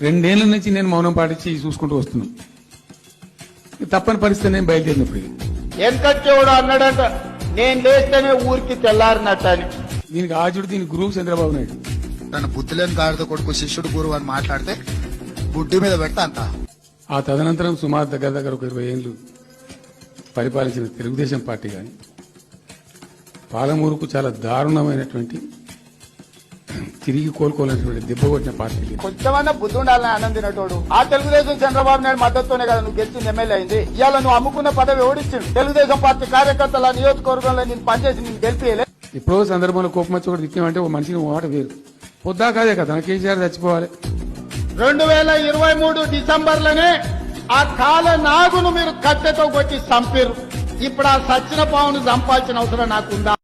2 ఏళ్ల నుంచి నేను మౌనం పాటించి చూసుకుంటూ వస్తున్నాను. తప్పని పరిస్థితి నేను బయలుదేరినప్పుడు వెంకటేవుడు అన్నాడంట, నేను లేస్తేనే ఊరికి తెల్లారినట్టు అని. దీనికి ఆజుడు, దీని గురువు చంద్రబాబు నాయుడు. తన బుద్ధిలేని గాడిద కొడుకు శిష్యుడు గురువు అని మాట్లాడితే బుడ్డి మీద పెడతా అంత. ఆ తదనంతరం సుమారు దగ్గర ఒక 20 ఏళ్లు పరిపాలించిన తెలుగుదేశం పార్టీ కానీ పాలమూరుకు చాలా దారుణమైనటువంటి తిరిగి కోలుకోలేనటువంటి దెబ్బ కొట్టిన పార్టీ. కొంచెమన్నా బుద్ధి ఉండాలని ఆనందినటోడు ఆ తెలుగుదేశం చంద్రబాబు నాయుడు మద్దతుతోనే కదా నువ్వు గెలిచింది ఎమ్మెల్యే అయింది. ఇవాళ నువ్వు అమ్ముకున్న పదవి ఓడించింది. తెలుగుదేశం పార్టీ కార్యకర్తల నియోజకవర్గంలో నేను పనిచేసి నేను గెలిపియలే. ఎప్పుడో సందర్భంలో కోపం వచ్చి ఒకటి తిట్టామంటే ఓ మనిషిని మాట వేరు. పొద్దా కాదే కదా కేసీఆర్ చచ్చిపోవాలి. 2023 డిసెంబర్లోనే ఆ కాల నాగును మీరు కట్టెతో కొట్టి చంపారు. ఇప్పుడు ఆ సచ్చిన పావును చంపాల్సిన అవసరం నాకుందా?